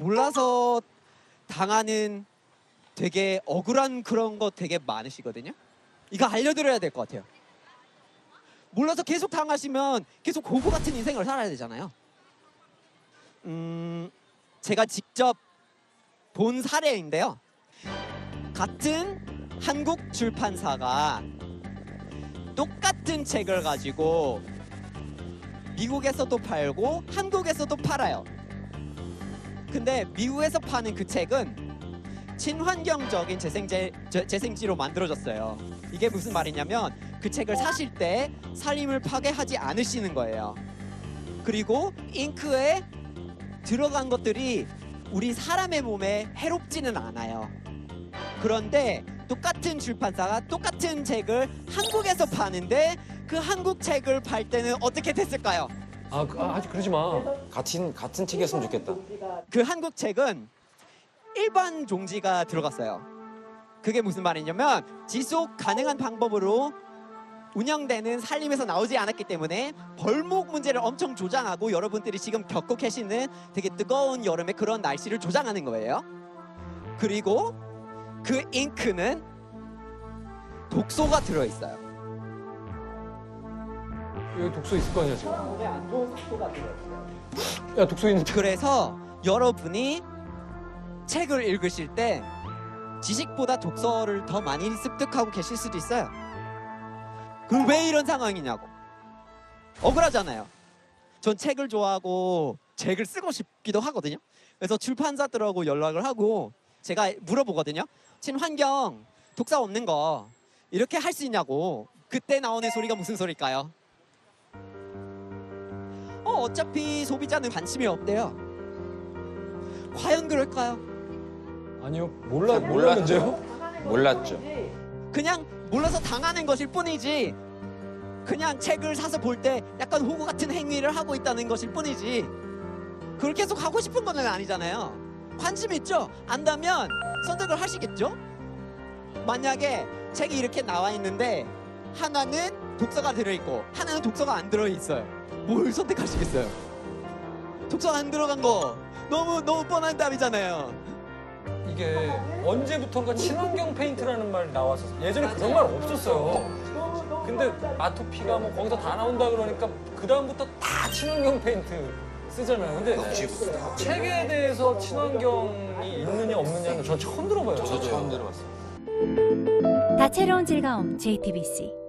몰라서 당하는 되게 억울한 그런 거 되게 많으시거든요. 이거 알려드려야 될 것 같아요. 몰라서 계속 당하시면 계속 고부 같은 인생을 살아야 되잖아요. 제가 직접 본 사례인데요. 같은 한국 출판사가 똑같은 책을 가지고 미국에서도 팔고 한국에서도 팔아요. 근데 미국에서 파는 그 책은 친환경적인 재생지로 만들어졌어요. 이게 무슨 말이냐면 그 책을 사실 때 산림을 파괴하지 않으시는 거예요. 그리고 잉크에 들어간 것들이 우리 사람의 몸에 해롭지는 않아요. 그런데 똑같은 출판사가 똑같은 책을 한국에서 파는데 그 한국 책을 팔 때는 어떻게 됐을까요? 아직 그러지 마. 같은 책이었으면 좋겠다. 그 한국 책은 일반 종지가 들어갔어요. 그게 무슨 말이냐면 지속 가능한 방법으로 운영되는 산림에서 나오지 않았기 때문에 벌목 문제를 엄청 조장하고 여러분들이 지금 겪고 계시는 되게 뜨거운 여름의 그런 날씨를 조장하는 거예요. 그리고 그 잉크는 독소가 들어있어요. 여기 독소 있을 거 아니야 지금. 몸에 안 좋은 독소가 들어있어요. 야 독소 있는데. 그래서 여러분이 책을 읽으실 때 지식보다 독서를 더 많이 습득하고 계실 수도 있어요. 그럼 왜 이런 상황이냐고. 억울하잖아요. 전 책을 좋아하고 책을 쓰고 싶기도 하거든요. 그래서 출판사들하고 연락을 하고 제가 물어보거든요. 친환경 독서 없는 거 이렇게 할 수 있냐고. 그때 나오는 소리가 무슨 소리일까요? 어차피 소비자는 관심이 없대요. 과연 그럴까요? 아니요 몰랐는데요. 몰랐죠. 그냥 몰라서 당하는 것일 뿐이지 그냥 책을 사서 볼 때 약간 호구 같은 행위를 하고 있다는 것일 뿐이지 그걸 계속 하고 싶은 건 아니잖아요. 관심 있죠? 안다면 선택을 하시겠죠? 만약에 책이 이렇게 나와 있는데 하나는 독서가 들어있고 하나는 독서가 안 들어있어요. 뭘 선택하시겠어요? 독서가 안 들어간 거 너무 뻔한 답이잖아요. 이게 언제부턴가 친환경 페인트라는 말 나왔었어. 예전에 그런 말 없었어요. 근데 아토피가 뭐 거기서 다 나온다 그러니까 그 다음부터 다 친환경 페인트 쓰잖아요. 근데 책에 대해서 친환경이 있느냐 없느냐는 전 처음 들어봐요. 저도 처음 들어봤어요. 다채로운 즐거움 JTBC